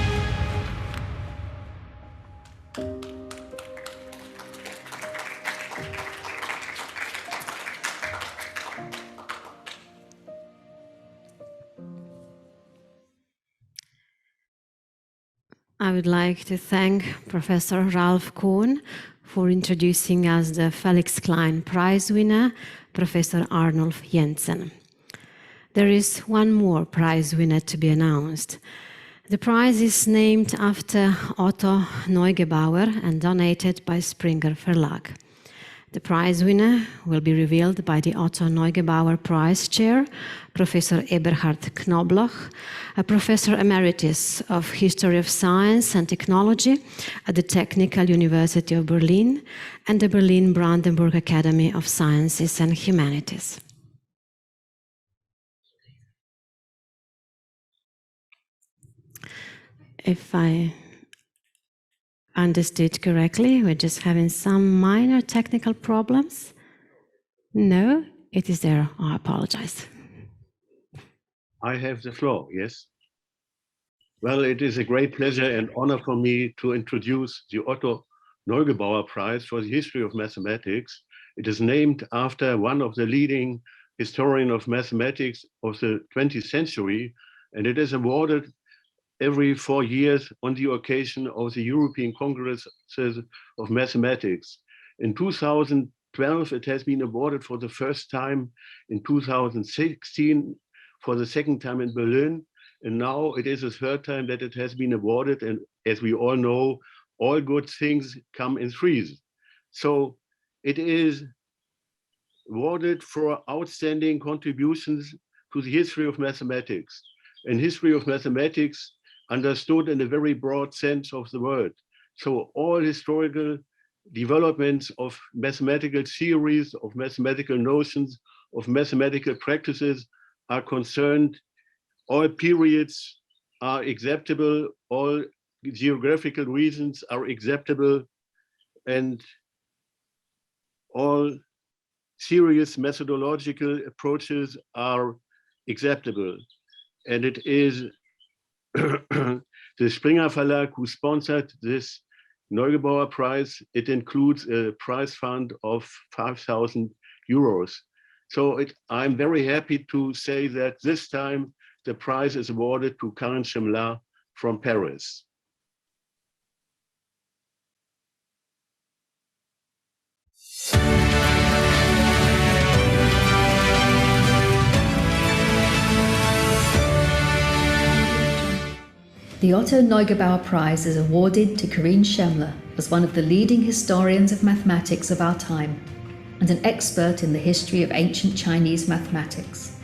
I would like to thank Professor Ralph Koren for introducing us the Felix Klein Prize winner, Professor Arnulf Jensen. There is one more prize winner to be announced. The prize is named after Otto Neugebauer and donated by Springer Verlag. The prize winner will be revealed by the Otto Neugebauer Prize Chair, Professor 𝐎𝐩𝐞𝐧𝐢 Knobloch, a Professor Emeritus of History of Science and Technology at the Technical University of Berlin and the Berlin-Brandenburg Academy of Sciences and Humanities. If I understood correctly, we're just having some minor technical problems. No, it is there. Oh, I apologize. I have the floor, yes. Well, it is a great pleasure and honor for me to introduce the Otto Neugebauer Prize for the History of Mathematics. It is named after one of the leading historians of mathematics of the 20th century, and it is awarded every 4 years on the occasion of the European Congresses of Mathematics. In 2012, it has been awarded for the first time, in 2016 for the second time in Berlin, and now it is the third time that it has been awarded, and as we all know, all good things come in threes. So it is awarded for outstanding contributions to the history of mathematics. And history of mathematics understood in a very broad sense of the word. So all historical developments of mathematical theories, of mathematical notions, of mathematical practices are concerned. All periods are acceptable, all geographical regions are acceptable, and all serious methodological approaches are acceptable. And it is the Springer Verlag who sponsored this Neugebauer Prize. It includes a prize fund of 5,000 euros. So I'm very happy to say that this time the prize is awarded to Karine CHEMLA from Paris. The Otto Neugebauer Prize is awarded to Karine CHEMLA as one of the leading historians of mathematics of our time and an expert in the history of ancient Chinese mathematics.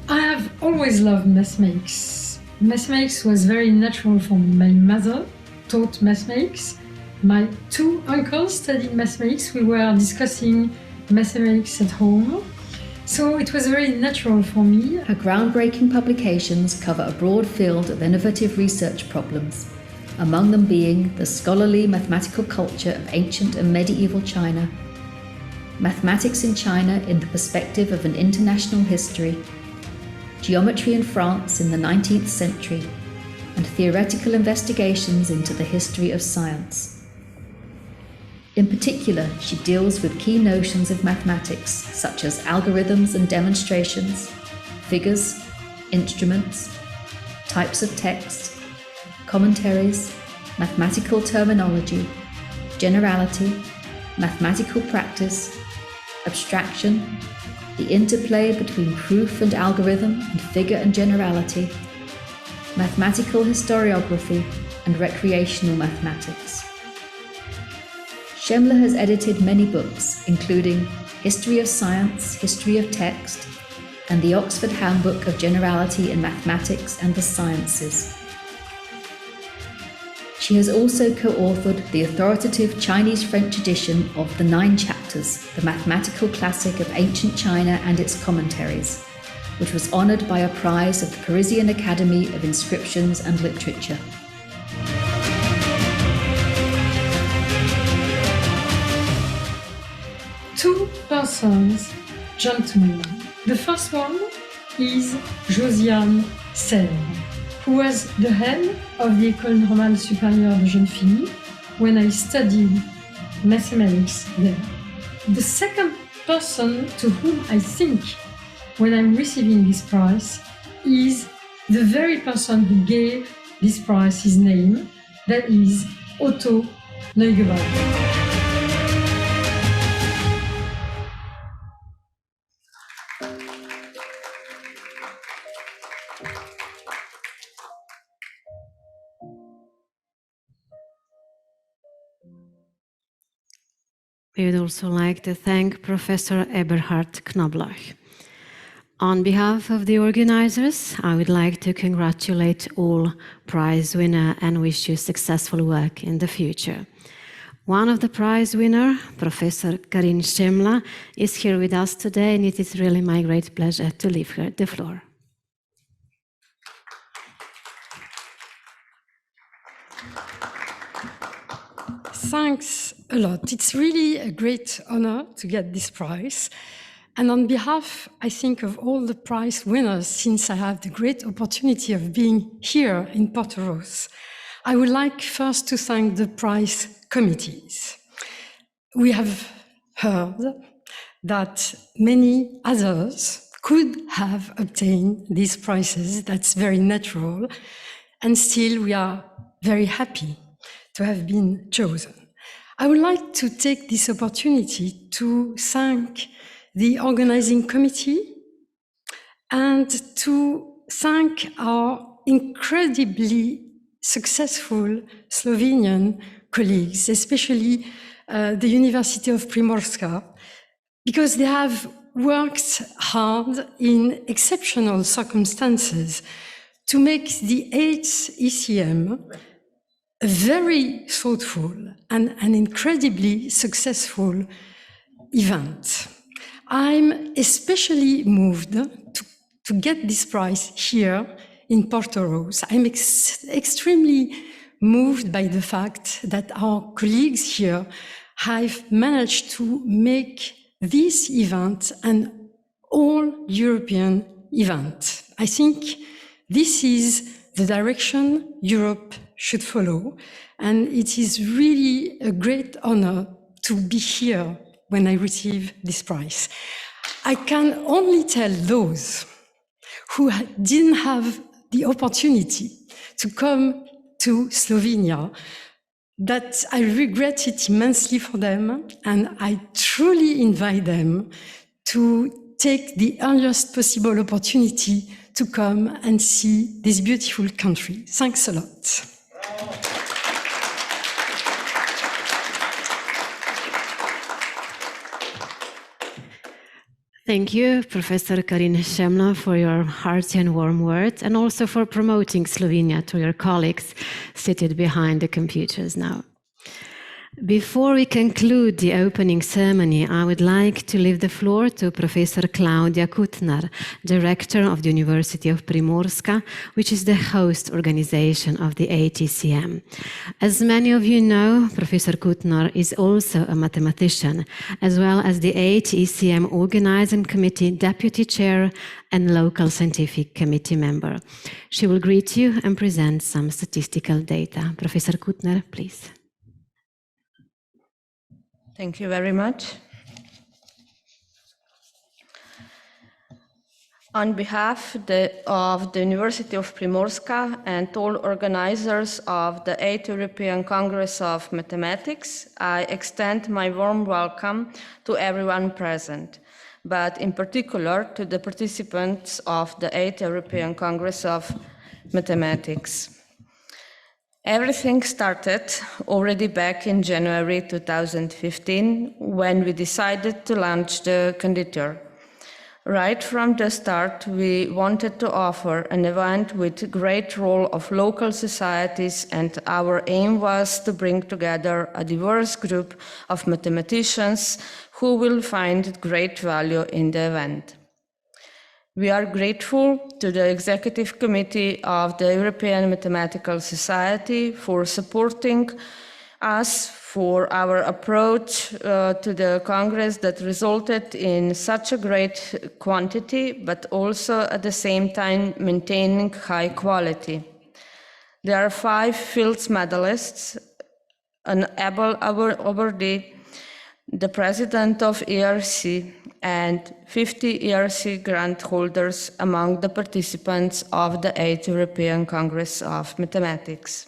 I have always loved mathematics. Mathematics was very natural for me. My mother taught mathematics. My two uncles studied mathematics. We were discussing mathematics at home. So it was very natural for me. Her groundbreaking publications cover a broad field of innovative research problems, among them being the scholarly mathematical culture of ancient and medieval China, mathematics in China in the perspective of an international history, geometry in France in the 19th century, and theoretical investigations into the history of science. In particular, she deals with key notions of mathematics, such as algorithms and demonstrations, figures, instruments, types of text, commentaries, mathematical terminology, generality, mathematical practice, abstraction, the interplay between proof and algorithm and figure and generality, mathematical historiography, and recreational mathematics. CHEMLA has edited many books, including History of Science, History of Text, and the Oxford Handbook of Generality in Mathematics and the Sciences. She has also co-authored the authoritative Chinese-French edition of the 9 Chapters, the mathematical classic of ancient China and its commentaries, which was honoured by a prize of the Parisian Academy of Inscriptions and Literature. Two persons, gentlemen. The first one is Josiane Serre, who was the head of the École Normale Supérieure de Jeunes Filles when I studied mathematics there. The second person to whom I think when I'm receiving this prize is the very person who gave this prize his name, that is Otto Neugebauer. We would also like to thank Professor 𝐒𝐩𝐿𝐼. On behalf of the organizers, I would like to congratulate all prize winners and wish you successful work in the future. One of the prize winners, Professor KARINE CHEMLA, is here with us today, and it is really my great pleasure to leave her the floor. Thanks a lot. It's really a great honor to get this prize. And on behalf, I think, of all the prize winners, since I have the great opportunity of being here in Portorož, I would like first to thank the prize committees. We have heard that many others could have obtained these prizes. That's very natural. And still, we are very happy to have been chosen. I would like to take this opportunity to thank the organizing committee and to thank our incredibly successful Slovenian colleagues, especially the University of Primorska, because they have worked hard in exceptional circumstances to make the 8th ECM a very thoughtful and an incredibly successful event. I'm especially moved to get this prize here in Portorož. I'm extremely moved by the fact that our colleagues here have managed to make this event an all-European event. I think this is the direction Europe should follow, and it is really a great honor to be here when I receive this prize. I can only tell those who didn't have the opportunity to come to Slovenia that I regret it immensely for them, and I truly invite them to take the earliest possible opportunity to come and see this beautiful country. Thanks a lot. Thank you, Professor KARINE CHEMLA, for your hearty and warm words, and also for promoting Slovenia to your colleagues seated behind the computers now. Before we conclude the opening ceremony, I would like to leave the floor to Professor Klaudia Kuttner, Director of the University of Primorska, which is the host organization of the 8th ECM. As many of you know, Professor Kuttner is also a mathematician, as well as the 8th ECM Organizing Committee Deputy Chair and local scientific committee member. She will greet you and present some statistical data. Professor Kuttner, please. Thank you very much. On behalf of the University of Primorska and all organizers of the 8th European Congress of Mathematics, I extend my warm welcome to everyone present, but in particular to the participants of the 8th European Congress of Mathematics. Everything started already back in January 2015 when we decided to launch the candidature. Right from the start, we wanted to offer an event with great role of local societies, and our aim was to bring together a diverse group of mathematicians who will find great value in the event. We are grateful to the Executive Committee of the European Mathematical Society for supporting us for our approach to the Congress that resulted in such a great quantity, but also at the same time maintaining high quality. There are 5 Fields medalists, an Abel awardee, the president of ERC, and 50 ERC grant holders among the participants of the 8th European Congress of Mathematics.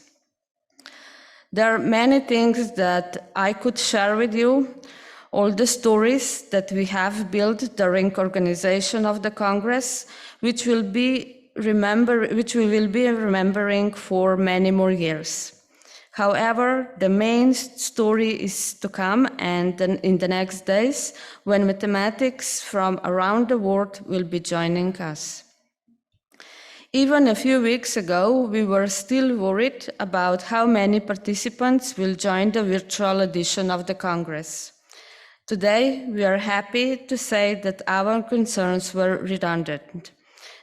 There are many things that I could share with you, all the stories that we have built during organization of the Congress, which we will be remembering for many more years. However, the main story is to come, and in the next days, when mathematics from around the world will be joining us. Even a few weeks ago, we were still worried about how many participants will join the virtual edition of the Congress. Today, we are happy to say that our concerns were redundant.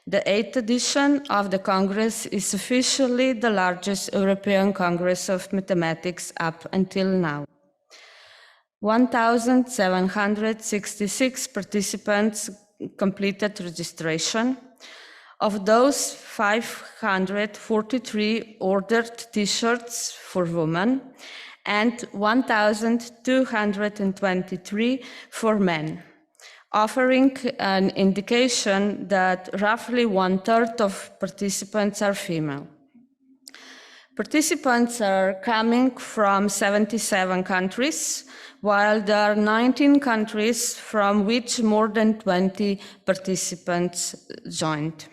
The 8th edition of the Congress is officially the largest European Congress of Mathematics up until now. 1,766 participants completed registration. Of those, 543 ordered T-shirts for women and 1,223 for men, offering an indication that roughly 1/3 of participants are female. Participants are coming from 77 countries, while there are 19 countries from which more than 20 participants joined.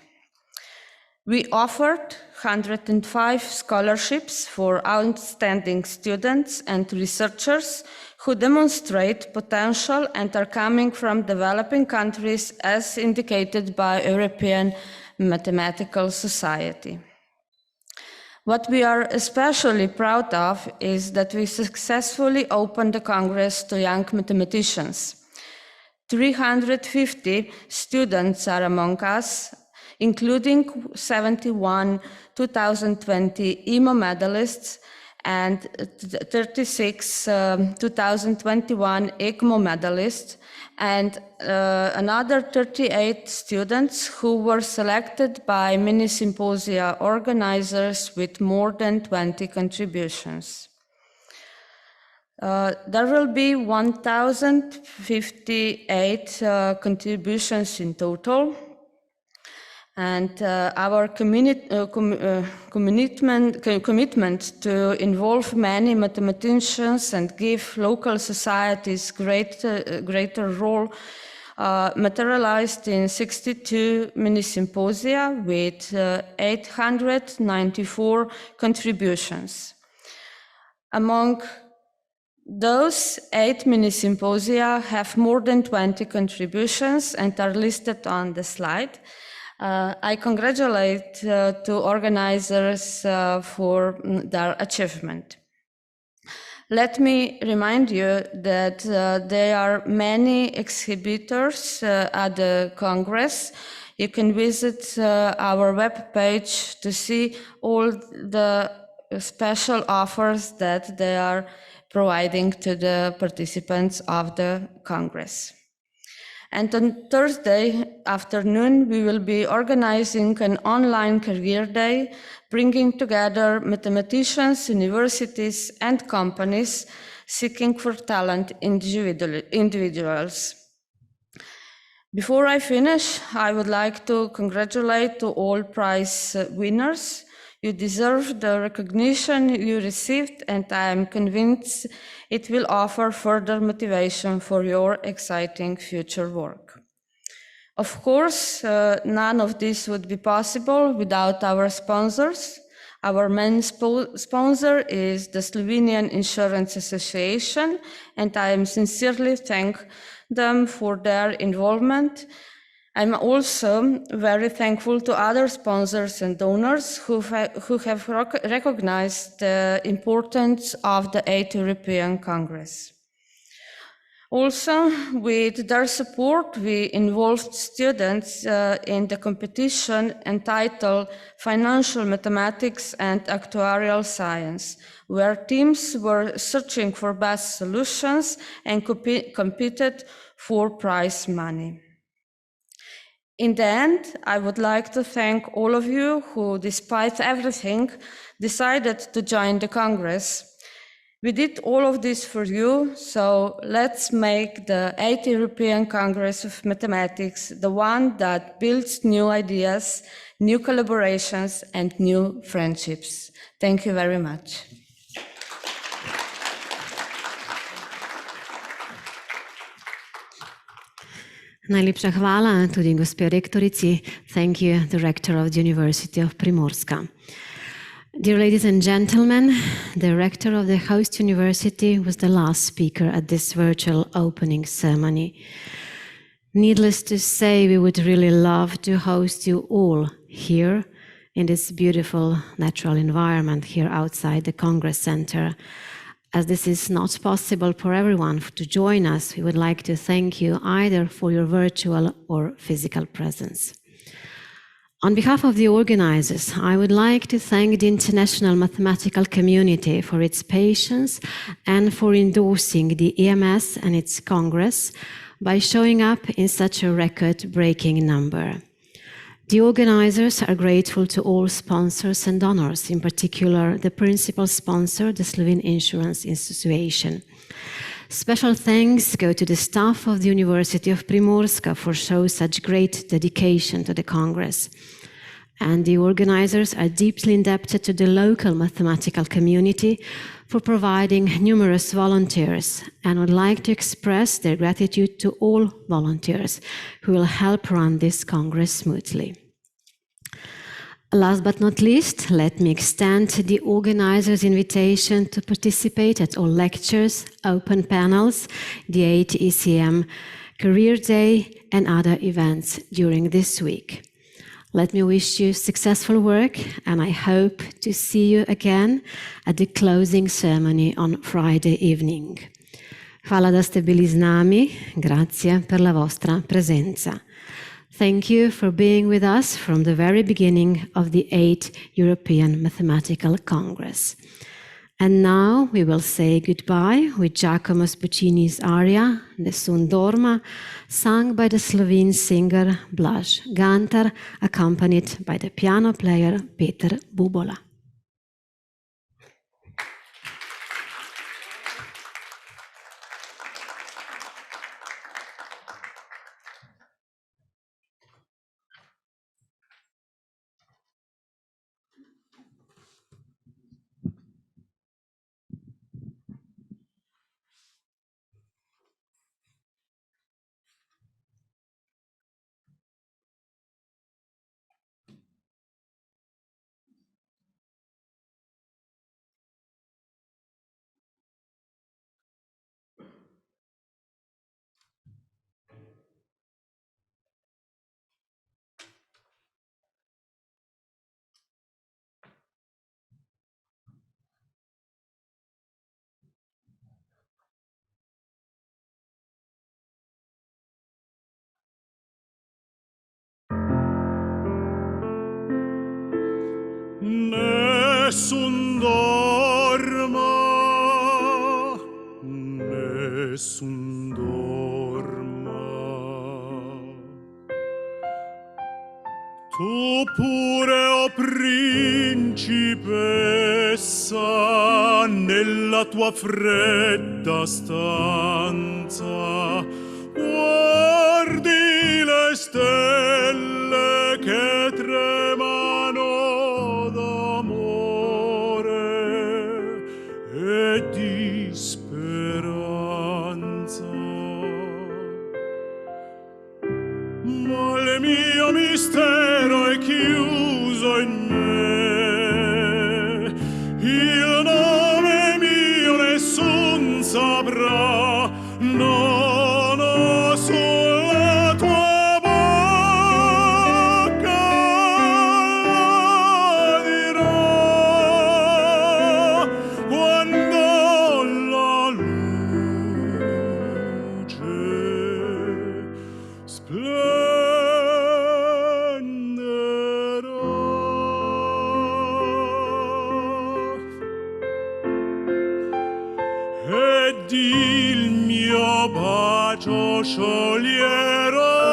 We offered 105 scholarships for outstanding students and researchers who demonstrate potential and are coming from developing countries as indicated by European Mathematical Society. What we are especially proud of is that we successfully opened the Congress to young mathematicians. 350 students are among us, including 71 2020 EMO medalists and 36 2021 ECMO medalists, and another 38 students who were selected by mini symposia organizers with more than 20 contributions. There will be 1,058 contributions in total. And our commitment to involve many mathematicians and give local societies greater role materialized in 62 mini symposia with 894 contributions. Among those, 8 mini symposia have more than 20 contributions and are listed on the slide. I congratulate to organizers for their achievement. Let me remind you that there are many exhibitors at the Congress. You can visit our webpage to see all the special offers that they are providing to the participants of the Congress. And on Thursday afternoon, we will be organizing an online career day, bringing together mathematicians, universities, and companies seeking for talent individuals. Before I finish, I would like to congratulate all prize winners. You deserve the recognition you received, and I am convinced it will offer further motivation for your exciting future work. Of course, none of this would be possible without our sponsors. Our main sponsor is the Slovenian Insurance Association, and I am sincerely thank them for their involvement. I'm also very thankful to other sponsors and donors who have recognized the importance of the 8th European Congress. Also, with their support, we involved students in the competition entitled Financial Mathematics and Actuarial Science, where teams were searching for best solutions and competed for prize money. In the end, I would like to thank all of you who, despite everything, decided to join the Congress. We did all of this for you, so let's make the 8th European Congress of Mathematics the one that builds new ideas, new collaborations, and new friendships. Thank you very much. Najlepša hvala tudi gospe rektorici. Thank you, the rector of the University of Primorska. Dear ladies and gentlemen, the rector of the host university was the last speaker at this virtual opening ceremony. Needless to say, we would really love to host you all here in this beautiful natural environment here outside the Congress Center. As this is not possible for everyone to join us, we would like to thank you either for your virtual or physical presence. On behalf of the organizers, I would like to thank the international mathematical community for its patience and for endorsing the EMS and its Congress by showing up in such a record-breaking number. The organizers are grateful to all sponsors and donors, in particular the principal sponsor, the Slovene Insurance Association. Special thanks go to the staff of the University of Primorska for showing such great dedication to the Congress. And the organizers are deeply indebted to the local mathematical community for providing numerous volunteers, and would like to express their gratitude to all volunteers who will help run this Congress smoothly. Last but not least, let me extend the organizers' invitation to participate at all lectures, open panels, the 8th ECM Career Day, and other events during this week. Let me wish you successful work, and I hope to see you again at the closing ceremony on Friday evening. Hvala da ste bili z nami, grazie per la vostra presenza. Thank you for being with us from the very beginning of the 8th European Mathematical Congress. And now we will say goodbye with Giacomo Puccini's aria, Nessun Dorma, sung by the Slovene singer Blaž Gantar, accompanied by the piano player Peter Bubola. Nessun dorma, nessun dorma. Tu pure, o principessa, nella tua fredda stanza, guardi le stelle che tremano di speranza, ma il mio mistero è chiuso in me, il nome mio nessun saprà, non ho sulla tua bocca dirò quando ed il mio bacio scioglierò